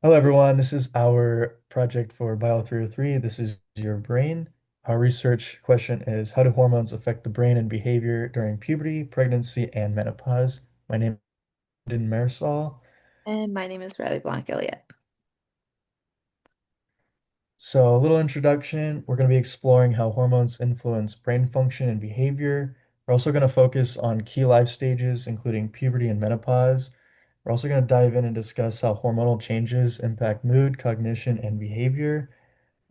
Hello, everyone. This is our project for Bio 303. This is your brain. Our research question is how do hormones affect the brain and behavior during puberty, pregnancy, and menopause? My name is Din Marisol. And my name is Riley Blanc Elliott. So, a little introduction. We're going to be exploring how hormones influence brain function and behavior. We're also going to focus on key life stages, including puberty and menopause. We're also going to dive in and discuss how hormonal changes impact mood, cognition, and behavior.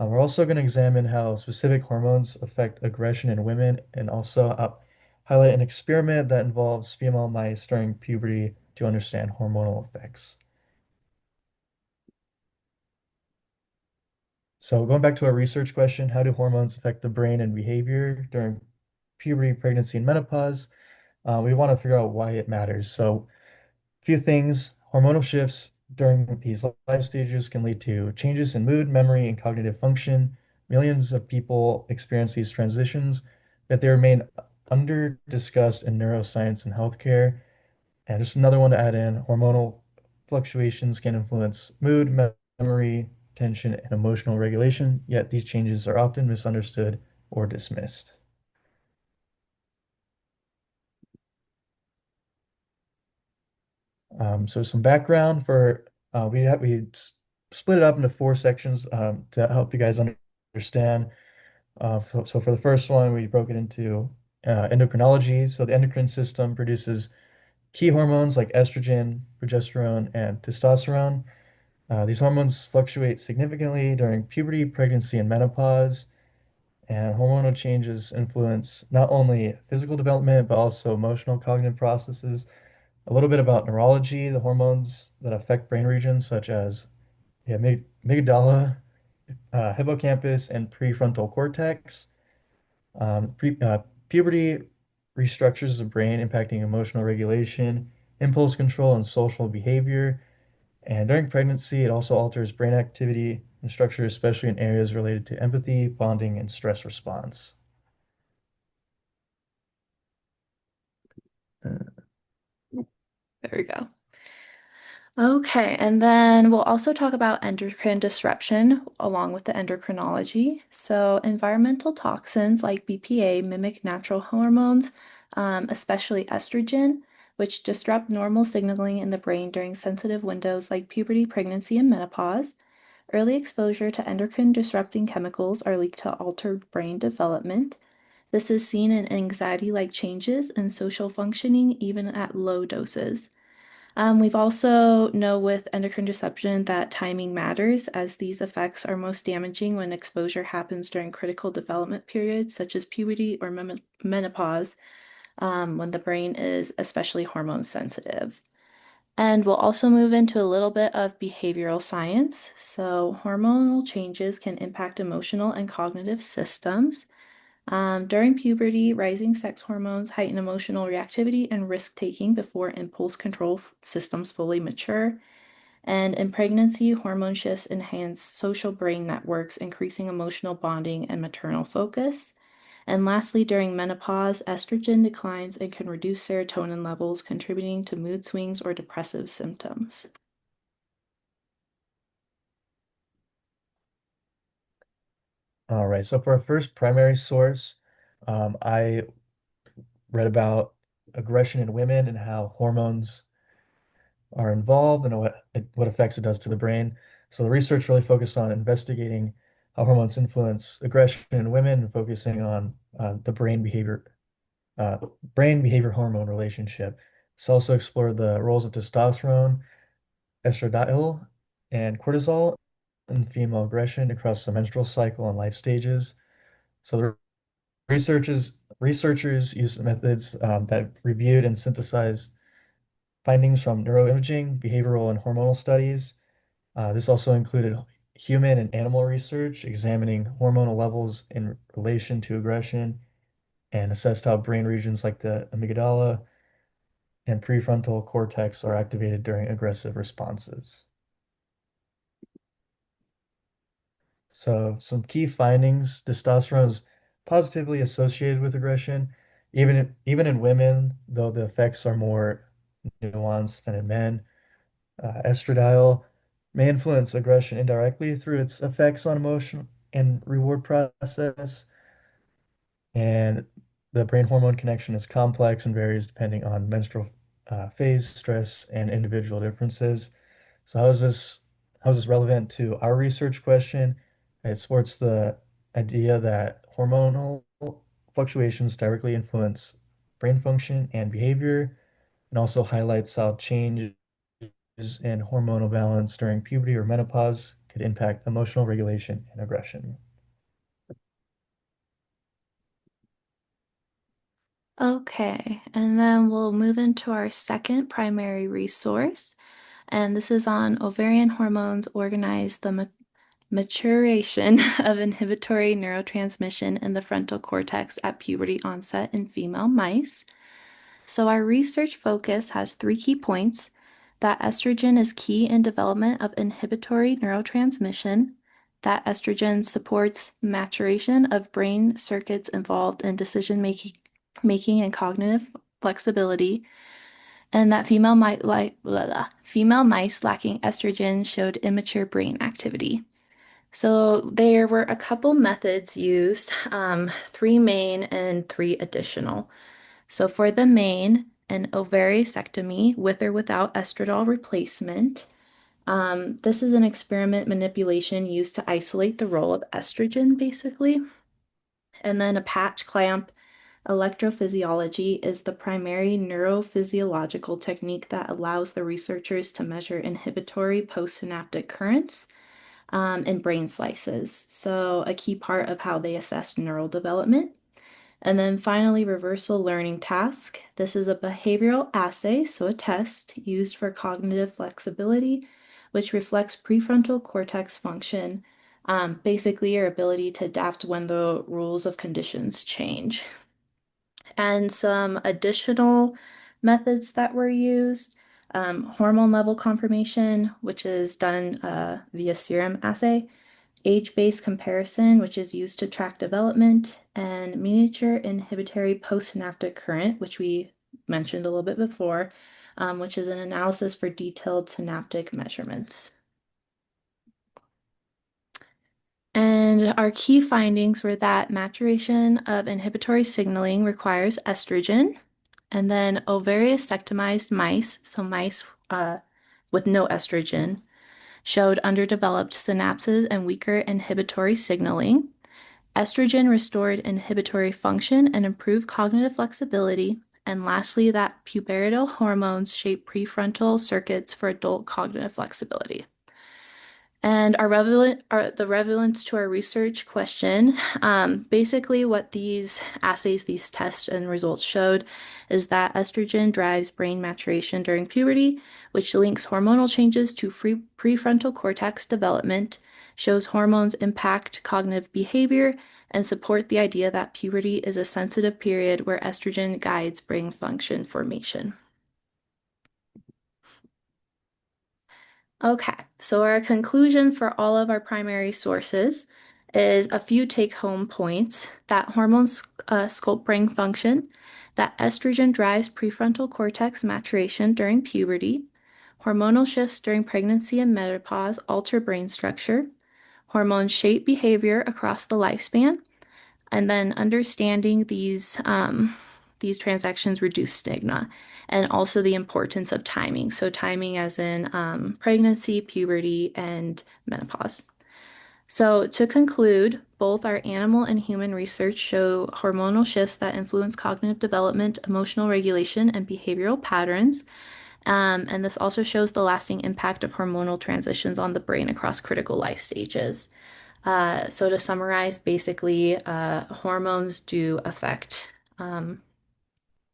We're also going to examine how specific hormones affect aggression in women and also highlight an experiment that involves female mice during puberty to understand hormonal effects. So, going back to our research question, how do hormones affect the brain and behavior during puberty, pregnancy, and menopause? We want to figure out why it matters. So, few things. Hormonal shifts during these life stages can lead to changes in mood, memory, and cognitive function. Millions of people experience these transitions, but they remain under discussed in neuroscience and healthcare. And just another one to add in, hormonal fluctuations can influence mood, memory, tension, and emotional regulation, yet these changes are often misunderstood or dismissed. So some background for split it up into four sections to help you guys understand. So for the first one, we broke it into endocrinology. So the endocrine system produces key hormones like estrogen, progesterone, and testosterone. These hormones fluctuate significantly during puberty, pregnancy, and menopause. And hormonal changes influence not only physical development, but also emotional cognitive processes. A little bit about neurology, the hormones that affect brain regions such as amygdala, hippocampus, and prefrontal cortex. Puberty restructures the brain, impacting emotional regulation, impulse control, and social behavior. And during pregnancy, it also alters brain activity and structure, especially in areas related to empathy, bonding, and stress response. Uh, There we go. Okay, and then we'll also talk about endocrine disruption along with the endocrinology. So, environmental toxins like BPA mimic natural hormones, especially estrogen, which disrupt normal signaling in the brain during sensitive windows like puberty, pregnancy, and menopause. Early exposure to endocrine disrupting chemicals are linked to altered brain development. This is seen in anxiety-like changes and social functioning even at low doses. We've also know with endocrine disruption that timing matters as these effects are most damaging when exposure happens during critical development periods such as puberty or menopause, when the brain is especially hormone sensitive. And we'll also move into a little bit of behavioral science. So, hormonal changes can impact emotional and cognitive systems. During puberty, rising sex hormones heighten emotional reactivity and risk taking before impulse control systems fully mature. And in pregnancy, hormone shifts enhance social brain networks, increasing emotional bonding and maternal focus. And lastly, during menopause, estrogen declines and can reduce serotonin levels, contributing to mood swings or depressive symptoms. all right, so for our first primary source, I read about aggression in women and how hormones are involved and what effects it does to the brain. So the research really focused on investigating how hormones influence aggression in women and focusing on the uh, brain behavior hormone relationship. It's also explored the roles of testosterone, estradiol, and cortisol in female aggression across the menstrual cycle and life stages. So the researchers used methods that reviewed and synthesized findings from neuroimaging, behavioral, and hormonal studies. This also included human and animal research, examining hormonal levels in relation to aggression, and assessed how brain regions like the amygdala and prefrontal cortex are activated during aggressive responses. So, some key findings: testosterone is positively associated with aggression, even in women, though the effects are more nuanced than in men. Estradiol may influence aggression indirectly through its effects on emotion and reward process. And the brain hormone connection is complex and varies depending on menstrual phase, stress, and individual differences. So how is this relevant to our research question? It supports the idea that hormonal fluctuations directly influence brain function and behavior, and also highlights how changes in hormonal balance during puberty or menopause could impact emotional regulation and aggression. Okay, and then we'll move into our second primary resource, and this is on ovarian hormones organize the maturation of inhibitory neurotransmission in the frontal cortex at puberty onset in female mice. So, our research focus has three key points: that estrogen is key in development of inhibitory neurotransmission, that estrogen supports maturation of brain circuits involved in decision making and cognitive flexibility, and that female mice lacking estrogen showed immature brain activity. So there were a couple methods used, three main and three additional. So for the main, an ovarisectomy with or without estradiol replacement. This is an experiment manipulation used to isolate the role of estrogen, basically. And then a patch clamp electrophysiology is the primary neurophysiological technique that allows the researchers to measure inhibitory postsynaptic currents in brain slices. So, a key part of how they assess neural development. And then finally, reversal learning task. This is a behavioral assay, so a test used for cognitive flexibility, which reflects prefrontal cortex function, basically your ability to adapt when the rules of conditions change. And some additional methods that were used, hormone level confirmation, which is done via serum assay, age-based comparison, which is used to track development, and miniature inhibitory postsynaptic current, which we mentioned a little bit before, which is an analysis for detailed synaptic measurements. And our key findings were that maturation of inhibitory signaling requires estrogen, and then ovariosectomized mice, so mice with no estrogen, showed underdeveloped synapses and weaker inhibitory signaling. Estrogen restored inhibitory function and improved cognitive flexibility. And lastly, that pubertal hormones shape prefrontal circuits for adult cognitive flexibility. And the relevance to our research question, basically what these assays, these tests and results showed is that estrogen drives brain maturation during puberty, which links hormonal changes to prefrontal cortex development, shows hormones impact cognitive behavior, and support the idea that puberty is a sensitive period where estrogen guides brain function formation. Okay, so our conclusion for all of our primary sources is a few take-home points: that hormones sculpt brain function, that estrogen drives prefrontal cortex maturation during puberty, hormonal shifts during pregnancy and menopause alter brain structure, hormones shape behavior across the lifespan, and then understanding these transactions reduce stigma, and also the importance of timing. So timing as in pregnancy, puberty, and menopause. So to conclude, both our animal and human research show hormonal shifts that influence cognitive development, emotional regulation, and behavioral patterns. And this also shows the lasting impact of hormonal transitions on the brain across critical life stages. So to summarize, basically, hormones do affect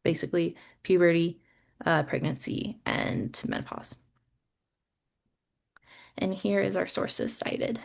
basically puberty, pregnancy, and menopause. And here is our sources cited.